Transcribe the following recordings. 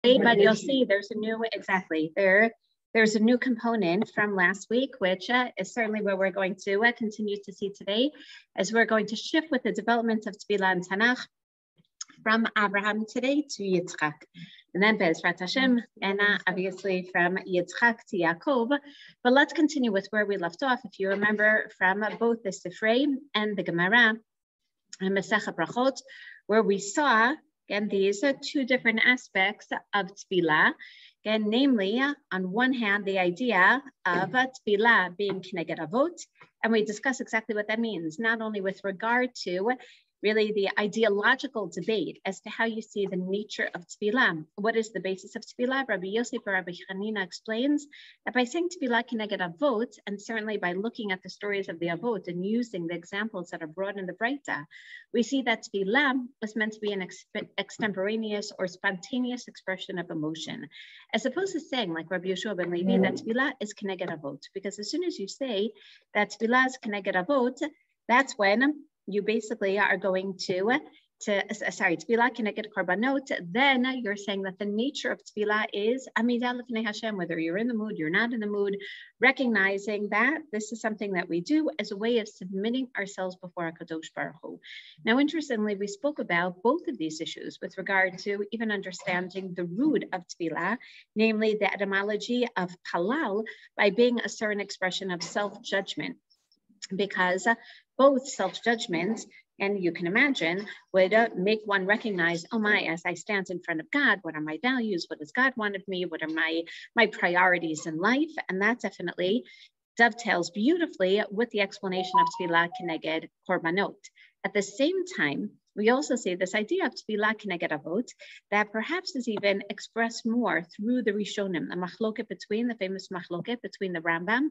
But you'll see there's a new, there's a new component from last week, which is certainly where we're going to continue to see today, as we're going to shift with the development of Shibila and Tanakh from Abraham today to Yitzchak. And then Bezrat Hashem, and obviously from Yitzchak to Yaakov. But let's continue with where we left off. If you remember from both the Sifrei and the Gemara and Masechet Brachot, where we saw, again, these are two different aspects of Tefillah. Again, namely, on one hand, the idea of Tefillah being Keneged Avot, and we discuss exactly what that means, not only with regard to really the ideological debate as to how you see the nature of Tefillah. What is the basis of Tefillah? Rabbi Yosef or Rabbi Hanina explains that by saying Tefillah Keneged Avot, and certainly by looking at the stories of the Avot and using the examples that are brought in the Breita, we see that Tefillah is meant to be an extemporaneous or spontaneous expression of emotion, as opposed to saying, like Rabbi Yeshua ben Levi, that Tefillah is Keneged Avot. Because as soon as you say that Tefillah is Keneged Avot, that's when you basically are going to Tefillah Keneged Korbanot, then you're saying that the nature of Tefillah is Amidah Lefnei Hashem, whether you're in the mood, you're not in the mood, recognizing that this is something that we do as a way of submitting ourselves before HaKadosh Baruch Hu. Now, interestingly, we spoke about both of these issues with regard to even understanding the root of Tefillah, namely the etymology of Halal, by being a certain expression of self-judgment, because both self-judgment, and you can imagine, would make one recognize, oh my, as I stand in front of God, what are my values? What does God want of me? What are my priorities in life? And that definitely dovetails beautifully with the explanation of Tefillah Keneged Korbanot. At the same time, we also see this idea of Tefillah Keneged Avot that perhaps is even expressed more through the Rishonim, the machloket between, the famous machloket between the Rambam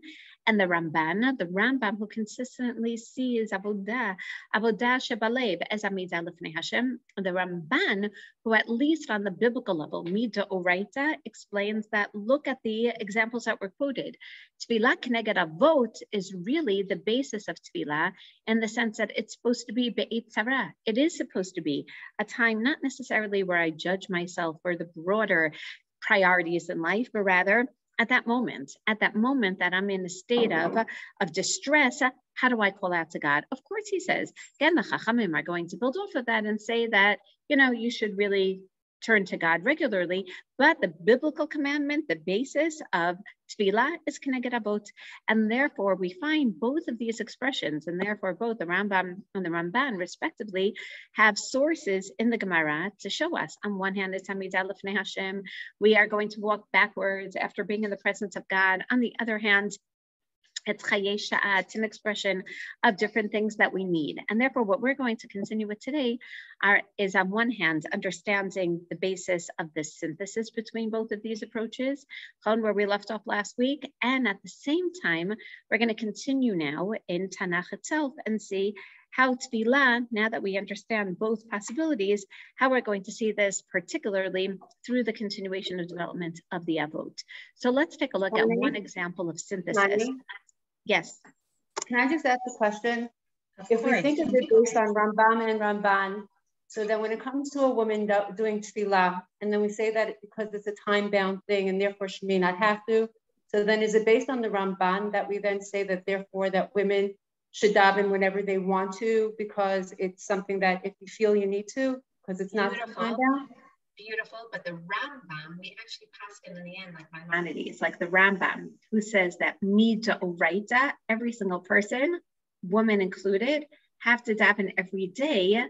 and the Ramban. The Rambam, who consistently sees Avodah Shebalev as Amidah Lefnei Hashem. The Ramban, who at least on the biblical level, Mida Oraita, explains that look at the examples that were quoted. Tefillah Keneged Avot is really the basis of Tefillah in the sense that it's supposed to be Be'et Tzara. It is supposed to be a time not necessarily where I judge myself for the broader priorities in life, but rather at that moment that I'm in a state of distress, how do I call out to God? Of course, he says, again, the Chachamim are going to build off of that and say that, you should really turn to God regularly, but the biblical commandment, the basis of Tefillah is Keneged Avot, and therefore we find both of these expressions, and therefore both the Rambam and the Ramban, respectively, have sources in the Gemara to show us. On one hand, it's Amidah Lefnei Hashem. We are going to walk backwards after being in the presence of God. On the other hand, it's Chayei Sha'at, it's an expression of different things that we need. And therefore, what we're going to continue with today is on one hand, understanding the basis of the synthesis between both of these approaches, where we left off last week. And at the same time, we're going to continue now in Tanakh itself and see how Tefillah, now that we understand both possibilities, how we're going to see this particularly through the continuation of development of the Avot. So let's take a look at one example of synthesis. Yes. Can I just ask a question? If we think of it based on Rambam and Ramban, so that when it comes to a woman doing Tefillah, and then we say that because it's a time-bound thing and therefore she may not have to, so then is it based on the Ramban that we then say that therefore that women should daven whenever they want to because it's something that if you feel you need to, because it's not time-bound? Beautiful, but the Rambam, we actually pass him in the end like Maimonides, like the Rambam, who says that Mida Oraita, every single person, woman included, have to daven every day,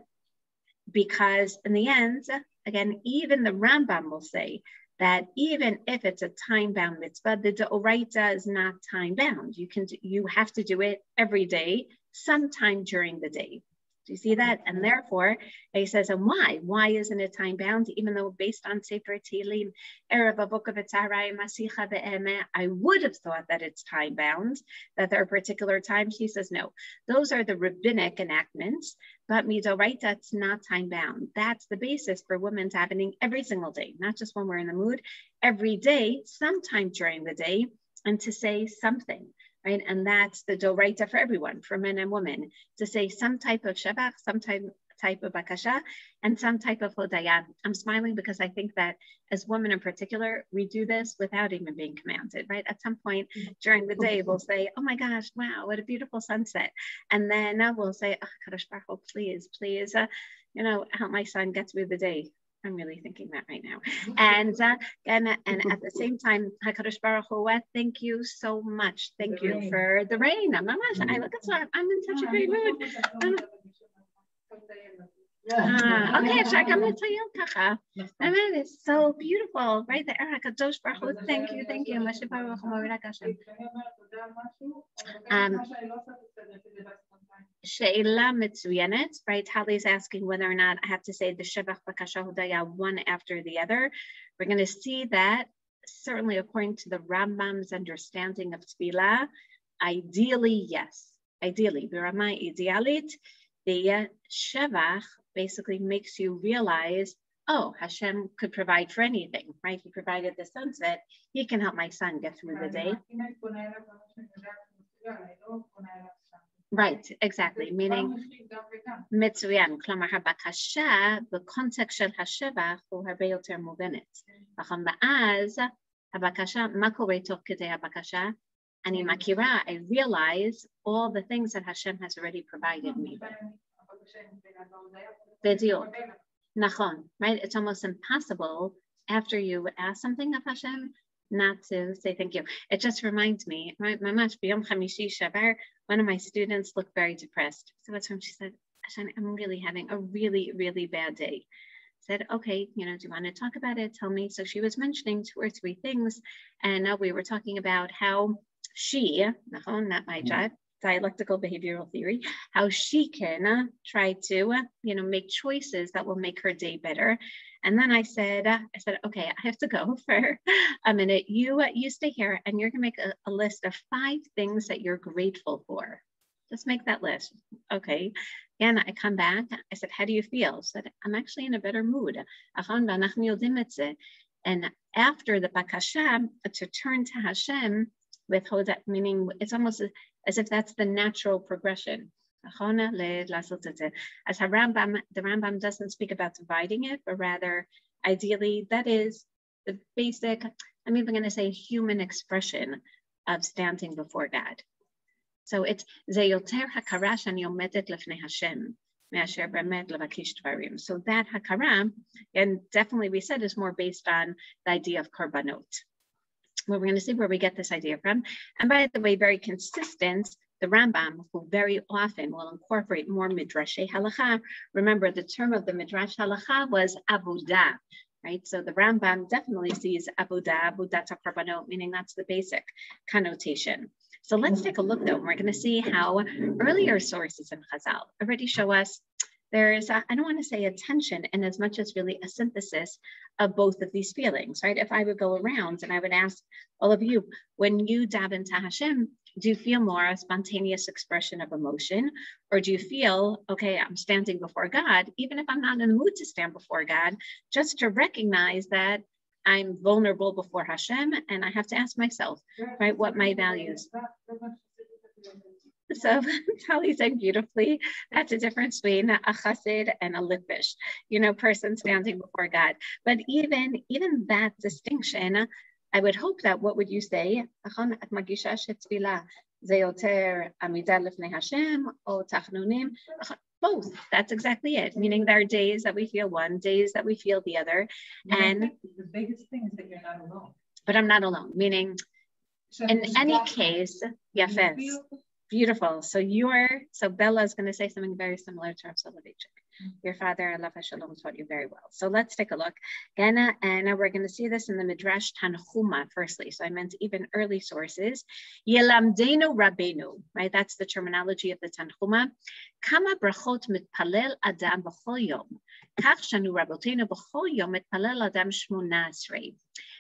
because in the end, again, even the Rambam will say that even if it's a time-bound mitzvah, the Oraita is not time-bound. You have to do it every day, sometime during the day. Do you see that? And therefore, he says, and why? Why isn't it time-bound? Even though based on Sefer Tehillim, Erev Avukah V'Tzarai Masicha Ve'emeh, I would have thought that it's time-bound, that there are particular times. He says, no, those are the rabbinic enactments, but Midoraita, it's not time-bound. That's the basis for women's happening every single day, not just when we're in the mood, every day, sometime during the day, and to say something. Right? And that's the doraita for everyone, for men and women, to say some type of shabach, some type type of bakasha and some type of hodaya. I'm smiling because I think that as women in particular, we do this without even being commanded, right? At some point during the day, we'll say, oh my gosh, wow, what a beautiful sunset. And then we'll say, oh, Kadosh Baruch Hu, please, help my son get through the day. I'm really thinking that right now. And at the same time, HaKadosh Baruch Hu, thank you so much. Thank you for the rain. I'm in such a great mood. Okay, it's so beautiful, right there. HaKadosh Baruch Hu, thank you. Sheila Mitsuyanet, right? Tali's asking whether or not I have to say the Shevach Bakasha Hodaya one after the other. We're going to see that certainly according to the Rambam's understanding of Tefillah, ideally, yes. Ideally, Birama Idealit, the Shevach basically makes you realize, oh, Hashem could provide for anything, right? He provided the sunset. He can help my son get through the day. Right, exactly. Meaning, מצוין. כלומר, הבקשה, בקונטקסט של השבח, הוא הרבה יותר מובנת. נכון, ואז הבקשה, מה קורה תוך כדי הבקשה? אני מכירה, I realize all the things that Hashem has already provided me. בדיוק. נכון, right? It's almost impossible after you ask something of Hashem not to say thank you. It just reminds me, right? Mamash b'yom chamishi shavar, one of my students looked very depressed. So what's wrong? She said, Hashem, I'm really having a really, really bad day. I said, okay, do you want to talk about it? Tell me. So she was mentioning 2 or 3 things. And we were talking about how she, not my job, dialectical behavioral theory, how she can try to, make choices that will make her day better. And then I said, okay, I have to go for a minute. You stay here and you're gonna make a list of 5 things that you're grateful for. Just make that list. Okay. And I come back. I said, how do you feel? I said, I'm actually in a better mood. And after the bakasha, to turn to Hashem with hoda, meaning it's almost as if that's the natural progression. As the Rambam doesn't speak about dividing it, but rather, ideally, that is the basic, I'm even going to say human expression of standing before God. So it's Zeyoter hakara shani omedet lefnei Hashem me'asher bemet levakish dvarim. So that hakara, and definitely we said, is more based on the idea of korbanot. Well, we're going to see where we get this idea from. And by the way, very consistent, the Rambam, who very often will incorporate more midrashay halacha. Remember, the term of the midrash halacha was avodah, right? So the Rambam definitely sees avodah to korbanot, meaning that's the basic connotation. So let's take a look, though. We're going to see how earlier sources in Chazal already show us there's, I don't want to say a tension in as much as really a synthesis of both of these feelings, right? If I would go around and I would ask all of you, when you daven to Hashem, do you feel more a spontaneous expression of emotion? Or do you feel, okay, I'm standing before God, even if I'm not in the mood to stand before God, just to recognize that I'm vulnerable before Hashem and I have to ask myself, right, what my values. So Tali said beautifully, that's a difference between a chassid and a litvish, person standing before God. But even that distinction, I would hope that what would you say? Both. That's exactly it. Meaning there are days that we feel one, days that we feel the other. And the biggest thing is that you're not alone. But I'm not alone. Meaning, in any case, yes. Beautiful. So Bella is going to say something very similar to Soloveitchik. Your father, Allah Shalom, taught you very well. So let's take a look. And we're going to see this in the Midrash Tanchuma, firstly. So I meant even early sources. Yelamdenu Rabbeinu, right? That's the terminology of the Tanchuma. Kama brachot mitpalel adam b'chol yom. Kach shanu rabotenu b'chol yom mitpalel adam shmona asrei.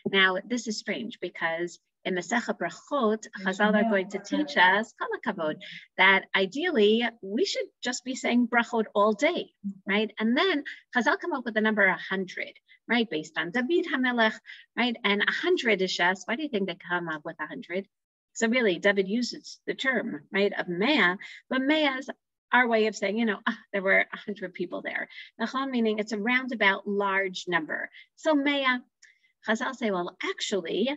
Now, this is strange because in Masechet Brachot, Chazal are going to teach us, kol hakavod, that ideally we should just be saying brachot all day, right? And then Chazal come up with the number 100, right? Based on David HaMelech, right? And 100 is just, why do you think they come up with 100? So really, David uses the term, right, of mea, but mea is our way of saying, there were 100 people there. Nachon meaning it's a roundabout large number. So Mea, Chazal say, well, actually,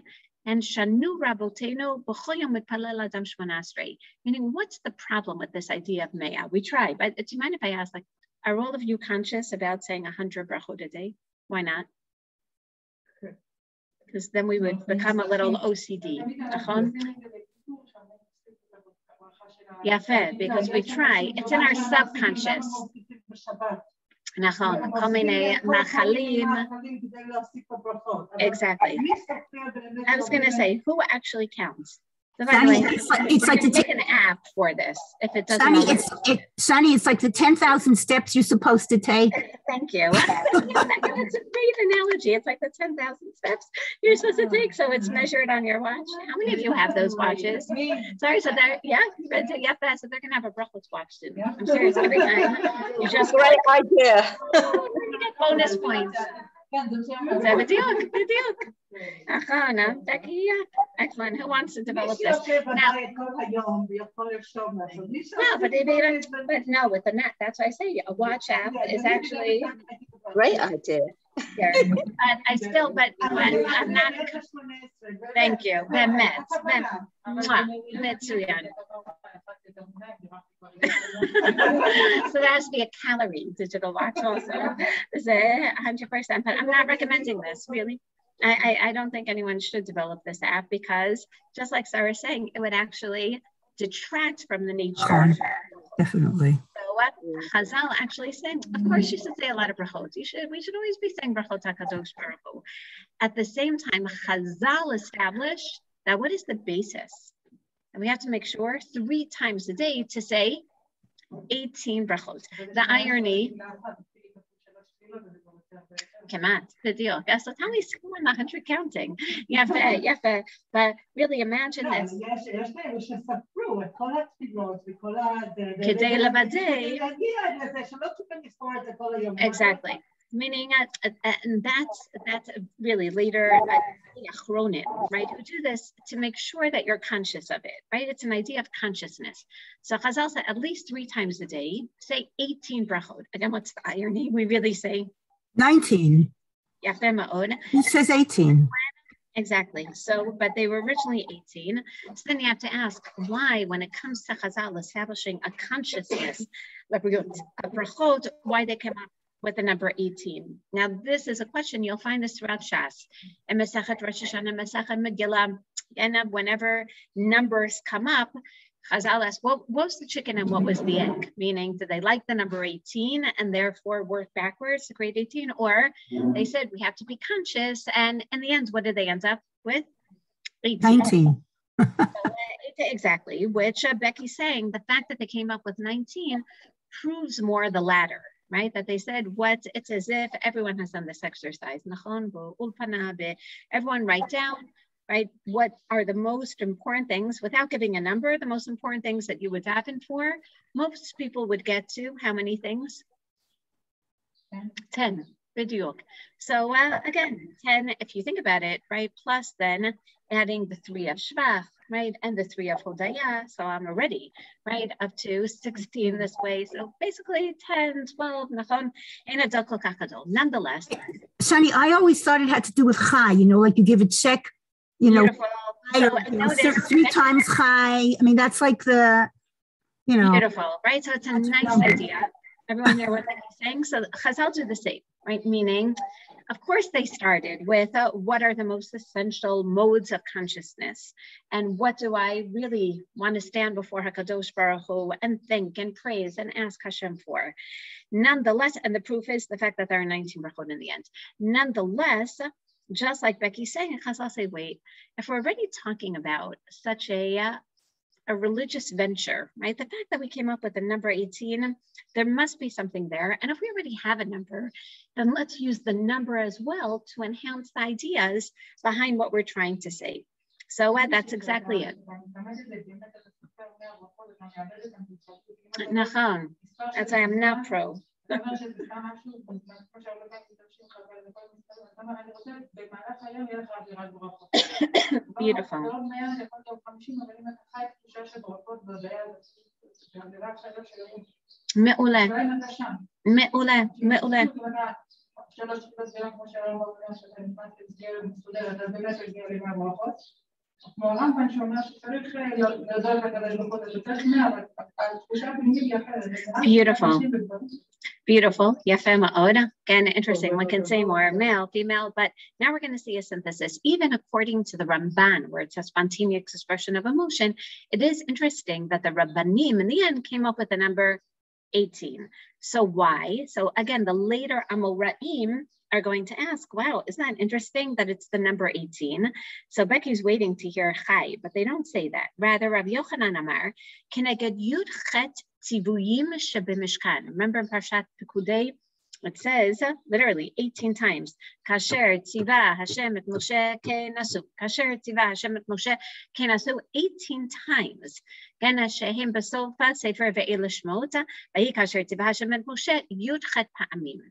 and Shanu Rabotenu B'choyom Mitpalel Adam Shmona Esrei. Meaning, what's the problem with this idea of Mea? We try, but do you mind if I ask, like, are all of you conscious about saying 100 brachot a day? Why not? Because then we would become a little OCD. Yafeh, because we try. It's in our subconscious. Exactly. I was going to say, who actually counts? So by the way, it's like make an app for this. If it doesn't, Sunny, it's like the 10,000 steps you're supposed to take. Thank you. That's a great analogy. It's like the 10,000 steps you're supposed to take. So it's measured on your watch. How many of you have those watches? Sorry, so they're so they're gonna have a brachos watch soon. I'm serious. Every time you just great idea. You get bonus points. Excellent. Who wants to develop this? Now, no, but no, with the net, that's why I say a watch app is actually great idea. But I'm not. Thank you. So there has to be a calorie digital watch also. Is it 100%? But I'm not recommending this, really. I don't think anyone should develop this app because, just like Sarah is saying, it would actually detract from the nature. Definitely. So what Chazal actually saying, of course, you should say a lot of brachot. We should always be saying brachot HaKadosh Baruch Hu. At the same time, Chazal established that what is the basis? And we have to make sure 3 times a day to say 18 brachot. The irony. Kemat, the deal. So tell me, school in 100 counting. But really imagine this. Exactly. Meaning, and that's really later, right? Who do this to make sure that you're conscious of it, right? It's an idea of consciousness. So Chazal said at least 3 times a day, say 18 brachot. Again, what's the irony? We really say 19. Who says 18? Exactly. So, but they were originally 18. So then you have to ask why, when it comes to Chazal establishing a consciousness, a brachot, why they came up with the number 18. Now, this is a question, you'll find this throughout Shas. And Masechet Rosh Hashanah, Masechet Megillah, and whenever numbers come up, Chazal asked, what was the chicken and what was the egg? Meaning, did they like the number 18 and therefore work backwards to create 18? Or they said, we have to be conscious. And in the end, what did they end up with? 18. 19. Exactly, which Becky's saying, the fact that they came up with 19 proves more the latter. Right? That they said, it's as if everyone has done this exercise. Everyone write down, right? What are the most important things without giving a number, the most important things that you would daven for? Most people would get to how many things? 10. B'diuk. So again, 10, if you think about it, right? Plus then adding the 3 of Shvach, right? And the 3 of Hodaya. So I'm already, right? Up to 16 this way. So basically 10, 12, Nachon, and a Dakol Kakadol. Nonetheless. Shani, I always thought it had to do with Chai, like you give a check, Beautiful. So 3 times Chai. I mean, that's like the, Beautiful, right? So it's a nice idea. Everyone hear what I'm saying? So Chazal do the same, right? Meaning, of course, they started with what are the most essential modes of consciousness, and what do I really want to stand before Hakadosh Baruch Hu and think and praise and ask Hashem for. Nonetheless, and the proof is the fact that there are 19 brachot in the end. Nonetheless, just like Becky's saying, Chazal say, wait, if we're already talking about such a religious venture, right? The fact that we came up with the number 18, there must be something there. And if we already have a number, then let's use the number as well to enhance the ideas behind what we're trying to say. So that's exactly it. Nachon. That's why I'm not pro. Beautiful. מעולה. מעולה, מעולה. Beautiful. Beautiful. יפה מאוד. Again, interesting. One can say more male, female, but now we're going to see a synthesis. Even according to the Ramban, where it's a spontaneous expression of emotion, it is interesting that the Rabbanim in the end came up with the number 18. So why? So again, the later Amoraim are going to ask, wow, isn't that interesting that it's the number 18? So Becky's waiting to hear Chai, but they don't say that. Rather, Rabbi Yochanan Amar, Keneged Yud Chet Tzivuyim Shebemishkan. Remember in Parshat Pekudei, it says literally 18 times, Kasher Tziva Hashem et Moshe Kenasu. Kasher Tziva Hashem et Moshe Kenasu 18 times. Gena Shehem Besofa Sefer Ve'el Shmot. Vayi Kasher Tziva Hashem et Moshe Yud Chet Pa'amim.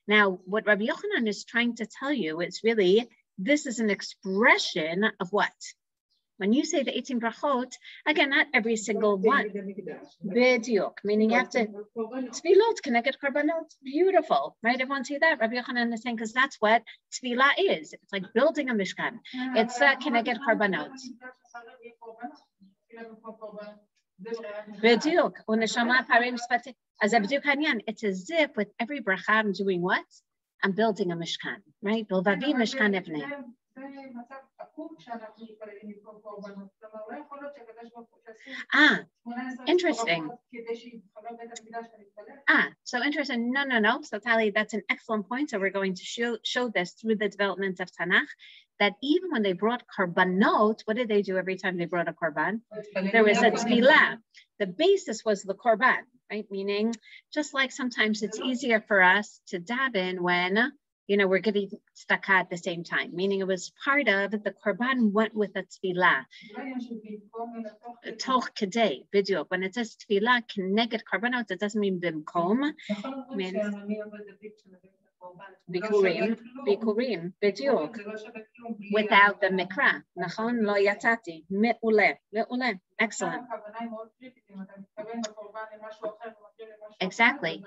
Now, what Rabbi Yochanan is trying to tell you is really, this is an expression of what? When you say the 18 brachot, again, not every single one. B'diuk, meaning you have to, tefillot, connected korbanot, beautiful, right? Everyone see that? Rabbi Yochanan is saying, because that's what tefillah is. It's like building a mishkan. It's connected korbanot. B'diuk, uneshama parim spati. It's as if with every bracha I'm doing what? I'm building a mishkan, right? Bilvavi mishkan evnei. Interesting. So interesting. No. So Tali, that's an excellent point. So we're going to show this through the development of Tanakh, that even when they brought korbanot, what did they do every time they brought a korban? There was a tefillah. The basis was the korban, right? Meaning, just like sometimes it's easier for us to daven when, we're getting tzedakah at the same time, meaning it was part of the korban went with a tefillah. Toch kedei, b'diuk. When it says tefillah, connected korbanot, it doesn't mean bimkom. It means bikurim, b'diuk. Without the mikra, nachon lo yatati, me'ule. Excellent. Exactly.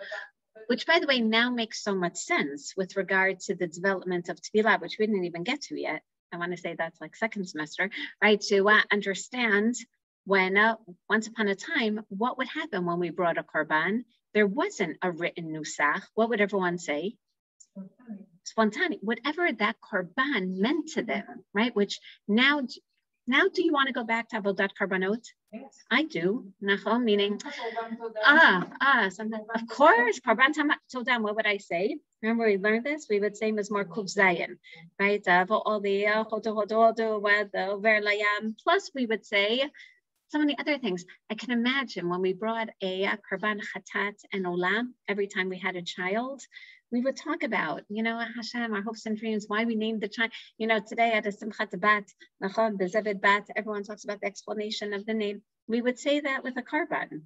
Which, by the way, now makes so much sense with regard to the development of tefillah, which we didn't even get to yet. I want to say that's like second semester, right? To understand when once upon a time, what would happen when we brought a korban? There wasn't a written nusach. What would everyone say? Spontaneous. Whatever that korban meant to them, right? Which now do you want to go back to avodat korbanot? Yes. I do. Nachon, meaning, sometimes, of course, korban todam, what would I say? Remember we learned this? We would say Mizmor Kuv Zayin, right? All the plus we would say so many other things. I can imagine when we brought a korban chatat and olam, every time we had a child, we would talk about, Hashem, our hopes and dreams, why we named the child. Today at a Simchat Bat, Nachon, Bezevet Bat, everyone talks about the explanation of the name. We would say that with a korban,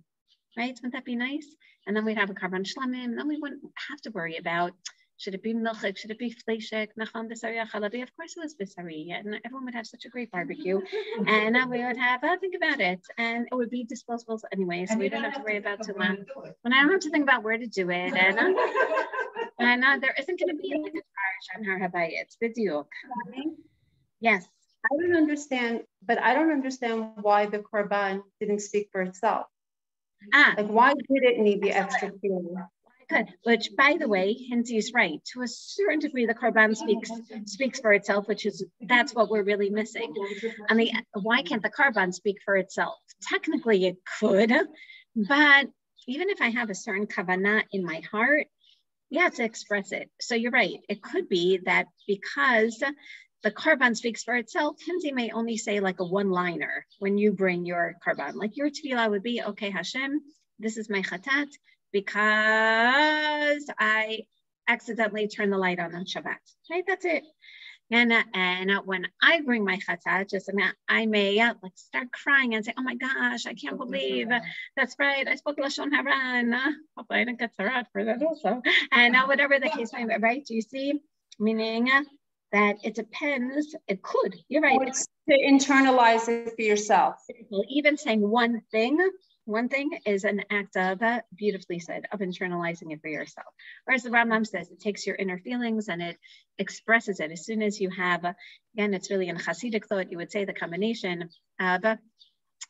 right? Wouldn't that be nice? And then we'd have a korban shlamim, and then we wouldn't have to worry about, should it be milchik, should it be fleshik, nachon b'sari chalabi? Of course it was b'sari, and everyone would have such a great barbecue. And we would have, think about it, and it would be disposables anyway, so we didn't have to worry about too long. When I don't have to think about where to do it, and there isn't going to be like a charge on her habayit. B'diuk. Yes. I don't understand why the korban didn't speak for itself. Like, why did it need the extra feeling? Good. Which, by the way, Hinzi is right. To a certain degree, the korban speaks for itself, that's what we're really missing. Why can't the korban speak for itself? Technically, it could, but even if I have a certain kavanah in my heart, you have to express it. So you're right. It could be that because the korban speaks for itself, Hinzi may only say like a one-liner when you bring your korban. Like your tefillah would be, okay, Hashem, this is my chatat because I accidentally turned the light on Shabbat. Right, that's it. And when I bring my chatat, I may start crying and say, oh my gosh, I can't believe that's right. I spoke Lashon Hara, and hopefully I didn't get Sarat for that also. And whatever the case may be, right? Do you see? Meaning that it depends. It could. You're right. It's to internalize it for yourself. Even saying one thing one thing is an act of, beautifully said, of internalizing it for yourself. Whereas the Rambam says it takes your inner feelings and it expresses it. As soon as you have, again, it's really in Hasidic thought, you would say the combination of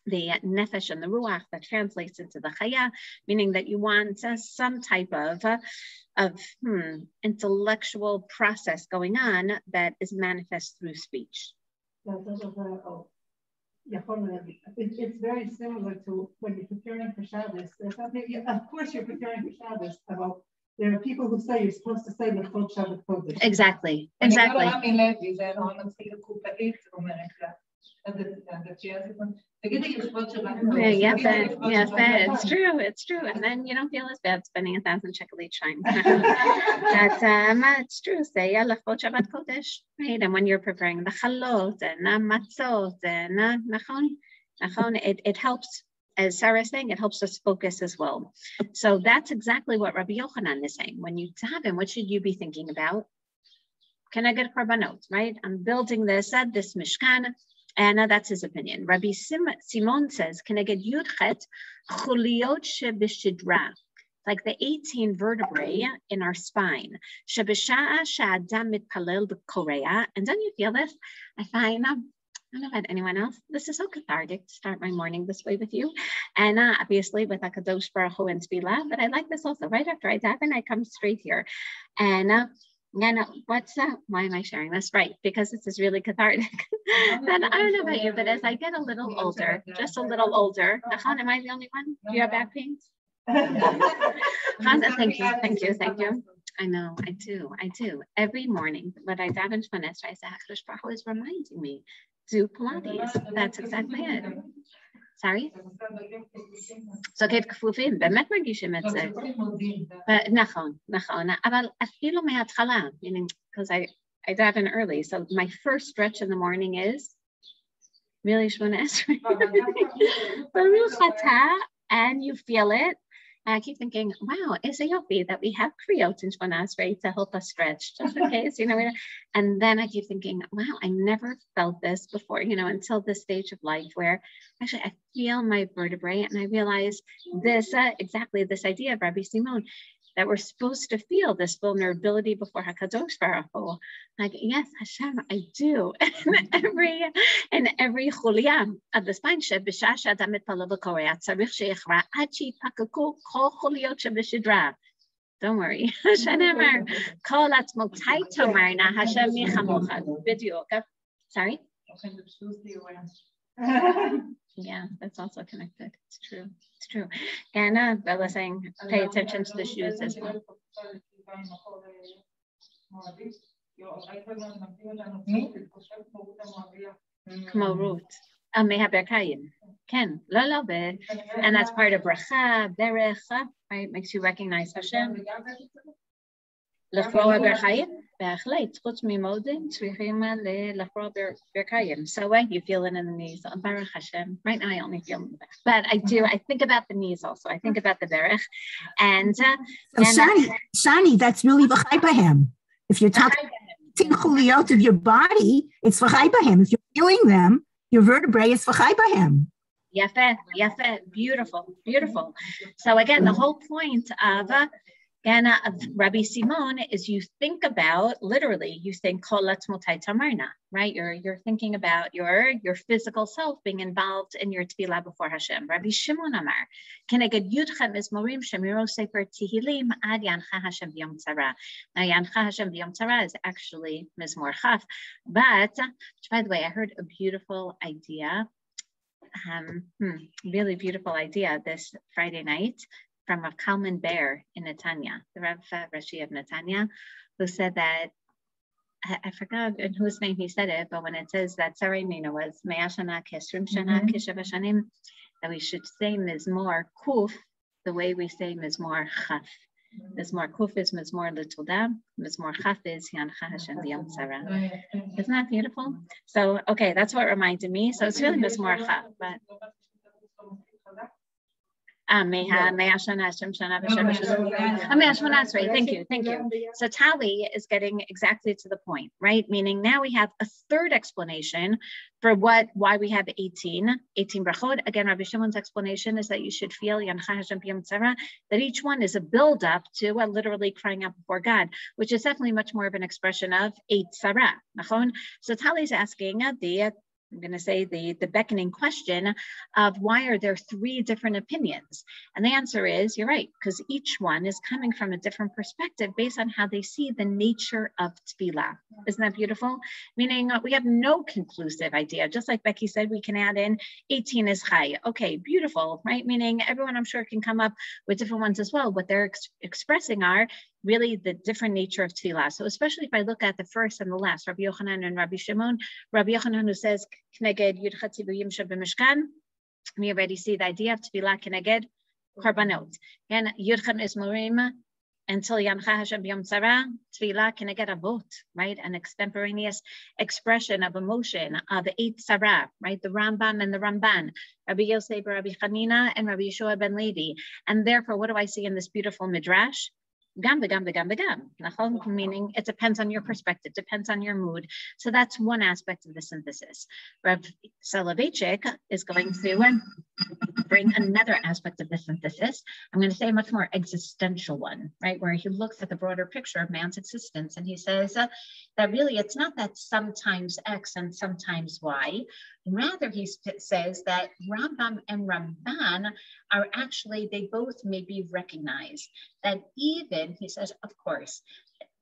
the nefesh and the ruach that translates into the chaya, meaning that you want some type of intellectual process going on that is manifest through speech. It's very similar to when you're preparing for Shabbos. Of course, you're preparing for Shabbos. There are people who say you're supposed to say the full Shabbat Kodesh. Exactly. It's true. And then you don't feel as bad spending 1,000 shekel each time. It's true. Say Lechot Shabbat Kodesh, right? And when you're preparing the chalot and matzot and nachon, it helps. As Sarah is saying, it helps us focus as well. So that's exactly what Rabbi Yochanan is saying. When you daven, what should you be thinking about? Can I get korbanot, right? I'm building this mishkan. And that's his opinion. Rabbi Simon says, can I get yudchet chuliot shebishidra, like the 18 vertebrae in our spine. Shebisha'a sha'adam mitpalel b'korea. And don't you feel this? I find, I don't know about anyone else, this is so cathartic to start my morning this way with you. And obviously with HaKadosh Baruch Hu and Tefillah, but I like this also. Right after I daven, I come straight here. And why am I sharing this? Right, because this is really cathartic. Then I don't know about you, but as I get a little older, just a little older, Nachan, am I the only one? Do you have back pains? Thank you. I know, I do. Every morning, when I daven Shemona Esrei, I say, HaKadosh Baruch Hu is reminding me, do Pilates. That's exactly it. Sorry? So כיף כפופים, באמת מרגישים את זה. נכון, אבל אפילו מההתחלה, meaning, because I daven early, so my first stretch in the morning is really Shemona Esrei. Baruch atah, and you feel it. I keep thinking, wow, it's a yopi that we have kriyot in Shemona Esrei to help us stretch, just in case, And then I keep thinking, wow, I never felt this before, until this stage of life where actually I feel my vertebrae and I realize this, exactly this idea of Rabbi Simon, that we're supposed to feel this vulnerability before HaKadosh Baruch Hu. Like, yes, Hashem, I do. in every chulia of the spine, שבשעה שאדם מתפלל בקוריאה, צריך שיכרע עד שיתפקקו כל חוליות שבשדרה. Don't worry. Hashem אמר, כל עצמותיי תאמרנה, Hashem מי כמוך. בדיוק. Sorry? Yeah, that's also connected. It's true. And Bella saying, pay attention to the shoes as well. כמו רות. מהברכיים. Ken. לא, and that's part of bracha, berech, right? Makes you recognize Hashem. לפרוע ברכיים, בהחלט, חוץ ממודים, צריכים לפרוע ברכיים. So you feel it in the knees. Baruch Hashem. Right now I only feel in the back. But I think about the knees also. I think about the berech. And Shani, that's really v'chai b'hem. If you're talking chuliot of your body, it's v'chai b'hem. If you're feeling them, your vertebrae is v'chai b'hem. Yafet, beautiful. So again, the whole point of Rabbi Simon is you think about, literally, you think kol atzmotai tamarna, right? You're thinking about your physical self being involved in your tefillah before Hashem. Rabbi Shimon Amar, keneged yudchem mizmorim shemiro sefer Tehillim ad yancha Hashem b'yom tzara. Now yancha Hashem b'yom tzara is actually mizmor chaf, but by the way, I heard a beautiful idea, really beautiful idea this Friday night from Rav Kalman Bear in Netanya, the Rav Rashi of Netanya, who said that, I forgot in whose name he said it, but when it says that Sarai Mina was Mea Shana Keshrim Shana Keshav Shanim, that we should say Mizmor Kuf the way we say Mizmor Chaf. Mizmor Kuf is Mizmor L'Todah, Mizmor Chaf is Yancha Hashem B'Yom Tzara. Isn't that beautiful? So, okay, that's what reminded me. So it's really Mizmor Chaf, but Thank you. So Tali is getting exactly to the point, right? Meaning now we have a third explanation for why we have 18 brachot. Again, Rabbi Shimon's explanation is that you should feel that each one is a build-up to literally crying out before God, which is definitely much more of an expression of 8 tzara. So Tali's asking I'm going to say the beckoning question of why are there 3 different opinions? And the answer is, you're right, because each one is coming from a different perspective based on how they see the nature of tefillah. Isn't that beautiful? Meaning we have no conclusive idea. Just like Becky said, we can add in 18 is chai. Okay, beautiful, right? Meaning everyone I'm sure can come up with different ones as well. What they're expressing are really the different nature of tefillah. So especially if I look at the first and the last, Rabbi Yochanan and Rabbi Shimon, Rabbi Yochanan who says, Kneged Yudcha Tzibuyim Shebemishkan, we already see the idea of tefillah Kneged Korbanot. And Yudcha is Morim until Yancha Hashem B'Yom Tzara, tefillah Kneged Avot, right? An extemporaneous expression of emotion of 8 tzara, right? The Rambam and the Ramban, Rabbi Yosef, Rabbi Chanina, and Rabbi Yeshua ben Levi. And therefore, what do I see in this beautiful midrash? Gam, meaning it depends on your perspective, depends on your mood. So that's one aspect of the synthesis. Rav Soloveitchik is going to bring another aspect of the synthesis. I'm going to say a much more existential one, right? Where he looks at the broader picture of man's existence and he says that really it's not that sometimes X and sometimes Y. Rather, he says that Rambam and Ramban are actually, they both may be recognized. That even, he says, of course,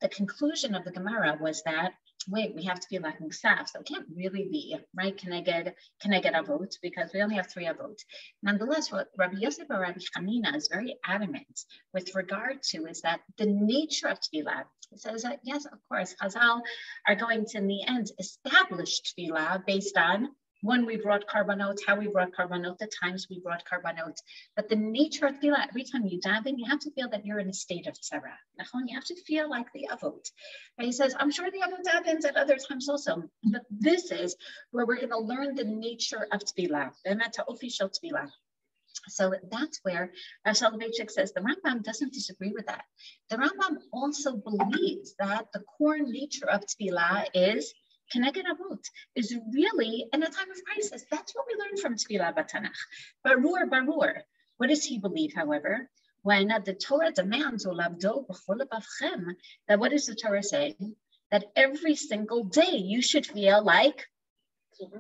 the conclusion of the Gemara was that, wait, we have to be lacking staff, so it can't really be, right? Can I get a vote? Because we only have 3 votes. Nonetheless, what Rabbi Yosef or Rabbi Chanina is very adamant with regard to is that the nature of tefillah, he says that, yes, of course, Chazal are going to, in the end, establish tefillah based on when we brought karbanot, how we brought karbanot, the times we brought karbanot. But the nature of tefillah, every time you daven, you have to feel that you're in a state of tzara. You have to feel like the avot. And he says, I'm sure the avot davens at other times also. But this is where we're going to learn the nature of tefillah, the official tefillah. So that's where Rav Soloveitchik says the Rambam doesn't disagree with that. The Rambam also believes that the core nature of tefillah is Keneged Avot, is really in a time of crisis. That's what we learn from Tfilah Batnach. Barur. What does he believe, however? When the Torah demands, that what does the Torah say? That every single day you should feel like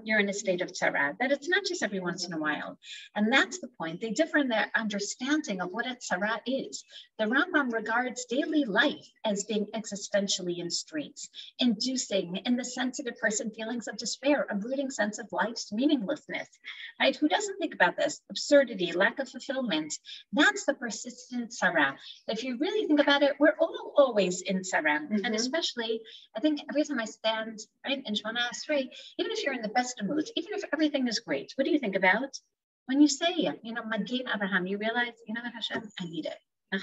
you're in a state of tzara, that it's not just every once in a while. And that's the point. They differ in their understanding of what a tzara is. The Rambam regards daily life as being existentially in straits, inducing in the sensitive person feelings of despair, a brooding sense of life's meaninglessness, right? Who doesn't think about this? Absurdity, lack of fulfillment. That's the persistent tzara. If you really think about it, we're all always in tzara. And especially, I think every time I stand, right, in Shemona Esrei, even if you're in the best of moods, even if everything is great, what do you think about? When you say, Magin Abraham, you realize, Hashem, I need it.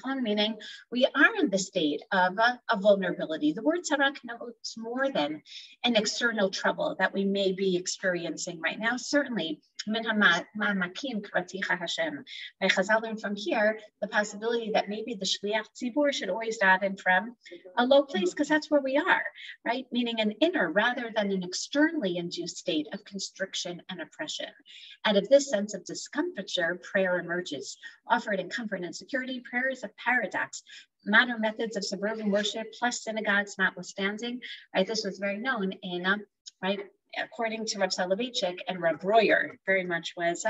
Meaning, we are in the state of vulnerability. The word tzara connotes more than an external trouble that we may be experiencing right now. Certainly, by Chazal learn from here the possibility that maybe the shliach tzibur should always daven from a low place, because that's where we are, right? Meaning an inner rather than an externally induced state of constriction and oppression. Out of this sense of discomfiture, prayer emerges. Offered in comfort and security, prayer is a paradox. Modern methods of suburban worship plus synagogues notwithstanding, right? This was very known in, right? According to Rav Soloveitchik and Rav Royer, very much was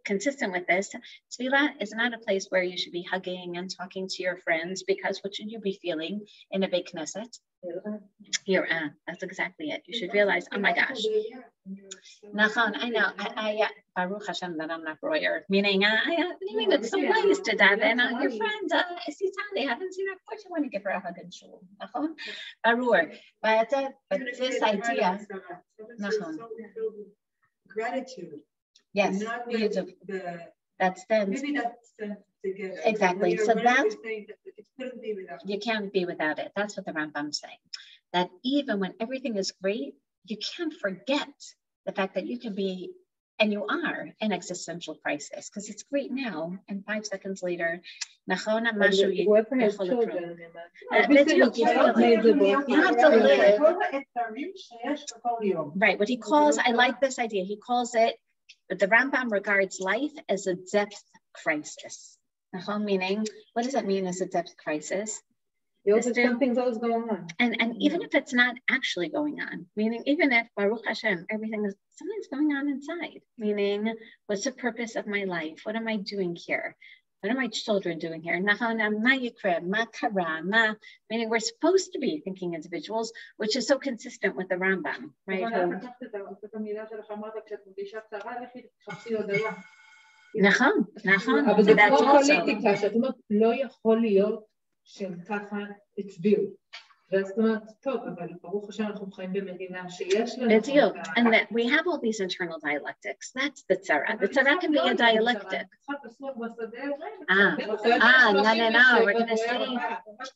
consistent with this. Tefillah is not a place where you should be hugging and talking to your friends, because what should you be feeling in a big Knesset? That's exactly it. You should realize, oh my gosh. Nachon, I know. I Baruch Hashem that I'm not Royer, meaning it's so nice to daven. Your friend, Sitali, I haven't seen her. Of course, you want to give her a hug and shul. Nachon, Baruch. But this idea, Nachon. Gratitude. Yes, that stands. Maybe that stands together. Exactly. So that couldn't be without you can't be without it. That's what the Rambam's saying. That even when everything is great, you can't forget the fact that you can be And you are in existential crisis because it's great now, and 5 seconds later, whoever has children, you have to live. Right, what he calls, I like this idea, he calls it, the Rambam regards life as a depth crisis. Meaning, what does that mean as a depth crisis? Something's always going on. And even if it's not actually going on, meaning even if Baruch Hashem, something's going on inside, meaning what's the purpose of my life? What am I doing here? What are my children doing here? Meaning we're supposed to be thinking individuals, which is so consistent with the Rambam, right? אבל זה כמו פוליטיקה, שאת אומרת, לא יכול להיות שהם ככה הצביעו. ואז זאת אומרת, טוב, אבל ברוך השם אנחנו חיים במדינה שיש לנו... בדיוק, and that we have all these internal dialectics. That's the tzara. The tzara can be a dialectic. No, we're going to say,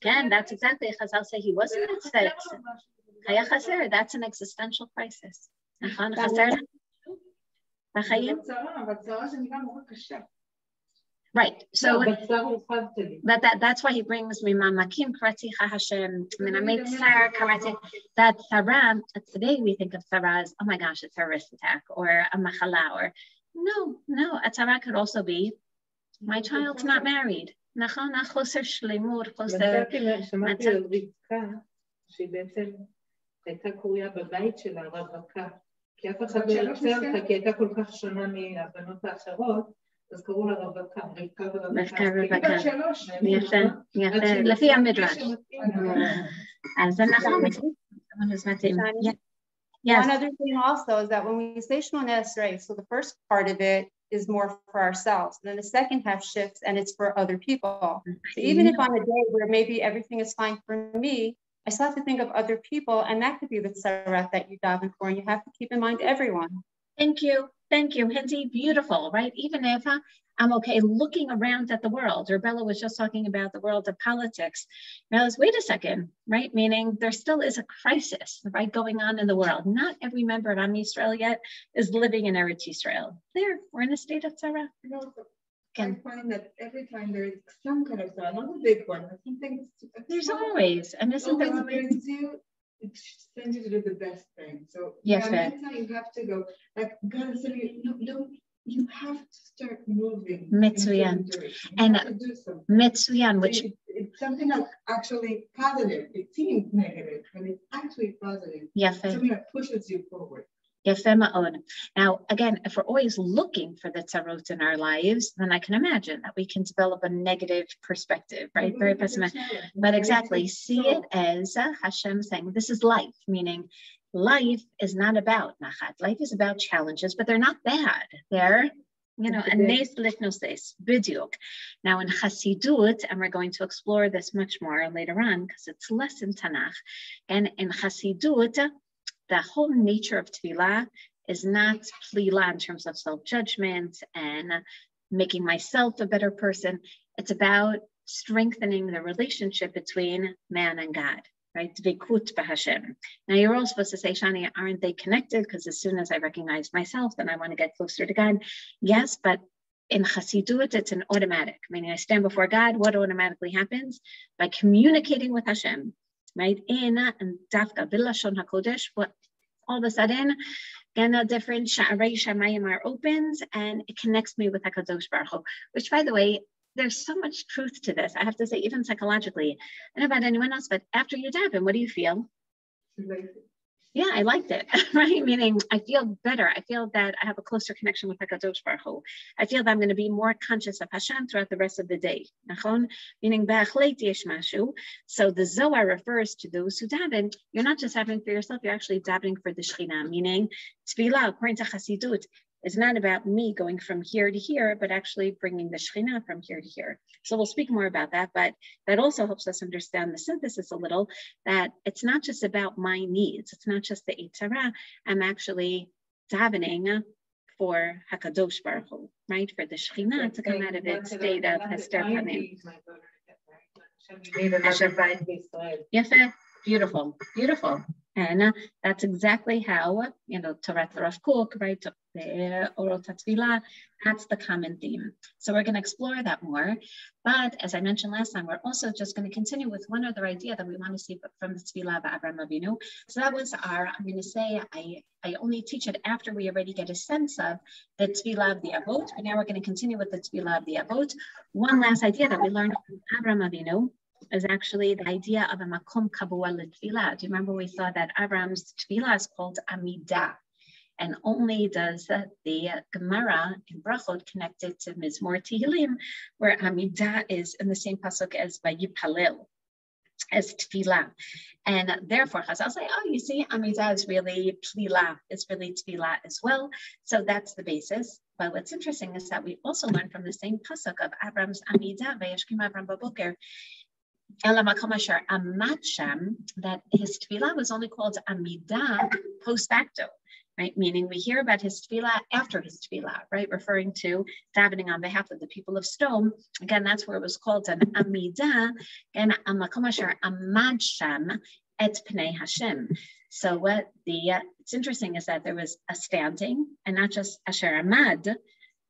again, that's exactly, Chazal say he wasn't upset. Chaya chaser, that's an existential crisis. Right. So that's why he brings me Mamakim Praticha Hashem. That Sarah, today we think of Sarah as, oh my gosh, a terrorist attack or a machala, or no, a Sarah could also be, my child's not married. שמעתי על רבקה, שהיא בעצם הייתה קרויה בבית שלה, רווקה. כי אף אחד לא יוצא אותה, כי הייתה כל כך שונה מהבנות האחרות, אז קראו לה רווקה, רבקה ורבקה. יפה, לפי המדרש. אז אנחנו... One other thing also is that when we say Shemona Esrei, so the first part of it is more for ourselves. And then the second half shifts and it's for other people. So even if on a day where maybe everything is fine for me, I still have to think of other people, and that could be the tzarat that you daven for, and you have to keep in mind everyone. Thank you, Hindi, beautiful, right? Even if I'm okay looking around at the world, or Bella was just talking about the world of politics. Now, wait a second, right? Meaning there still is a crisis, right, going on in the world. Not every member of Am Yisrael yet is living in Eretz Yisrael. We're in a state of tzara. I find that every time there is some kind of tzara, not a big one, but something. There's always, and isn't there always? It sends you to do the best thing. So yes, you have to go. Like God said, you have to start moving. Mitsuyan. And Mitsuyan, which it's something that's actually positive. It seems negative, but it's actually positive. Yes, something that pushes you forward. Now, again, if we're always looking for the tzarot in our lives, then I can imagine that we can develop a negative perspective, right? Very pessimistic. But exactly, see it as Hashem saying, this is life, meaning life is not about nachat. Life is about challenges, but they're not bad. They're, anes lifnoses, bidyuk. Now in Hasidut, and we're going to explore this much more later on because it's less in Tanakh, and in Hasidut, the whole nature of tefillah is not plila in terms of self-judgment and making myself a better person. It's about strengthening the relationship between man and God, right? Dveikut b'Hashem. Now you're all supposed to say, Shani, aren't they connected? Because as soon as I recognize myself, then I want to get closer to God. Yes, but in Hasidut, it's an automatic, meaning I stand before God. What automatically happens? By communicating with Hashem. Right? And Dafka B'Lashon HaKodesh, what all of a sudden, Gana different Sha'arei Shamayim are opened and it connects me with HaKadosh Baruch Hu, which by the way, there's so much truth to this. I have to say, even psychologically, I don't know about anyone else, but after you daven, what do you feel? Yeah, I liked it, right? Meaning I feel better. I feel that I have a closer connection with HaKadosh Baruch Hu. I feel that I'm going to be more conscious of Hashem throughout the rest of the day. Meaning, so the Zohar refers to those who daven. You're not just davening for yourself, you're actually davening for the Shekhinah. Meaning, tefillah, according to Hasidut, is not about me going from here to here, but actually bringing the Shekhinah from here to here. So we'll speak more about that, but that also helps us understand the synthesis a little, that it's not just about my needs. It's not just the Eitzara. I'm actually davening for HaKadosh Baruch Hu, right? For the Shekhinah to come out of its state of Hester Panim. Yes, beautiful, beautiful. And that's exactly how, Torah Rav Kook, right, the orot tefillah, that's the common theme. So we're going to explore that more. But as I mentioned last time, we're also just going to continue with one other idea that we want to see from the tefillah of Avraham Avinu. So that was I'm going to say, I only teach it after we already get a sense of the tefillah of the Avot, but now we're going to continue with the tefillah of the Avot. One last idea that we learned from Avraham Avinu is actually the idea of a makom kabua l'tefillah. Do you remember we saw that Avraham's tefillah is called Amidah? And only does the Gemara in Brachot connect it to Mizmor Tehillim, where Amidah is in the same pasuk as Vayipalel, as Tefillah. And therefore, Chazal say, oh, you see, Amidah is really Tefillah, it's really Tefillah as well. So that's the basis. But what's interesting is that we also learn from the same pasuk of Avram's Amidah, Vayashkim Avram Baboker, that his Tefillah was only called Amidah post facto. Right, meaning we hear about his tefillah after his tefillah, right, referring to davening on behalf of the people of Stone. Again, that's where it was called an amidah, and amakom asher amad sham et pnei Hashem. So what it's interesting is that there was a standing, and not just asher amad,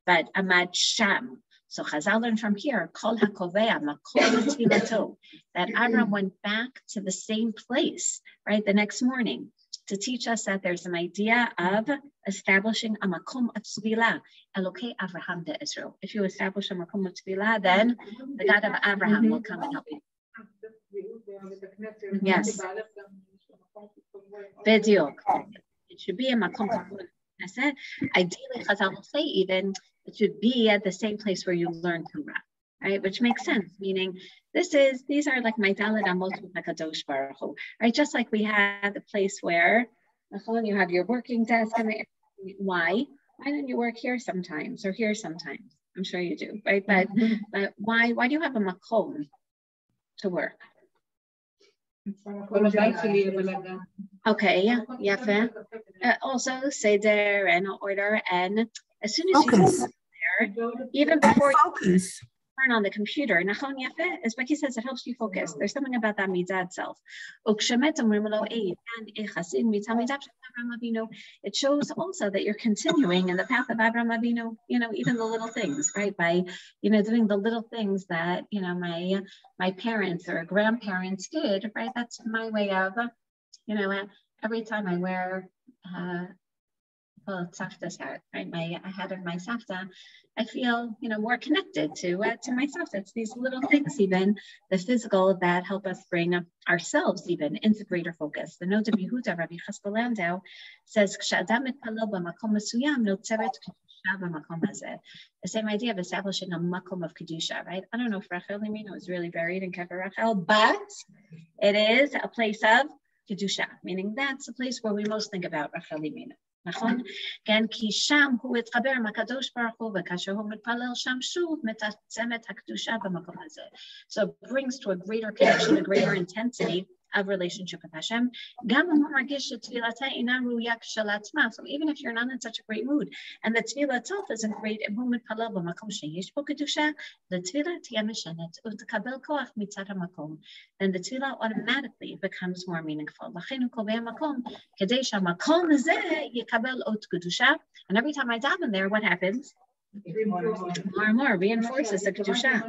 but amad sham. So Chazal learned from here, kol hakovea makol tefillah, that Avram went back to the same place, right, the next morning, to teach us that there's an idea of establishing a makom of tefillah, Elokei Avraham de Israel. If you establish a makom of tefillah, then the God of Abraham will come and help you. Yes. Bediok. It should be a makom kabbalah. Ideally, Chazal will say even it should be at the same place where you learn Torah. Right, which makes sense, meaning these are like my Daled Amot with HaKadosh Baruch Hu, right? Just like we had the place where you have your working desk, and why don't you work here sometimes or here sometimes? I'm sure you do, right? But why do you have a makom to work? Okay, yeah. Also seder and order, and as soon as you go there, even before you turn on the computer, as Becky says, it helps you focus. There's something about that mitzvah itself. It shows also that you're continuing in the path of Avraham Avinu, even the little things, right? By, doing the little things that, my parents or grandparents did, right? That's my way of, every time I wear, Savta's hat, right? A hat of my Savta, I feel, more connected to my Savta. It's these little things, even the physical, that help us bring ourselves even into greater focus. The Noda B'Yehuda, Rabbi Cheskel Landau, says, the same idea of establishing a makom of kedusha, right? I don't know if Rachel Limino is really buried in Kever Rachel, but it is a place of kedusha, meaning that's the place where we most think about Rachel Limino. נכון? כן, כי שם הוא התחבר עם הקדוש ברוך הוא, וכאשר הוא מתפלל שם שוב, מתעצמת הקדושה במקום הזה. So it brings to a greater connection, a greater intensity of relationship with Hashem. גם אם הוא מרגיש שתפילתה אינה ראויה כשלעצמה, so even if you're not in such a great mood, and the תפילה itself isn't great, אם הוא מתפלל במקום שיש בו קדושה, לתפילה תהיה משנת, ותקבל כוח מצד המקום. Then the tefillah automatically becomes more meaningful. לכן הוא קובע מקום, כדי שהמקום הזה יקבל אות קדושה, and every time I daven there, what happens? More and more reinforces the kedusha.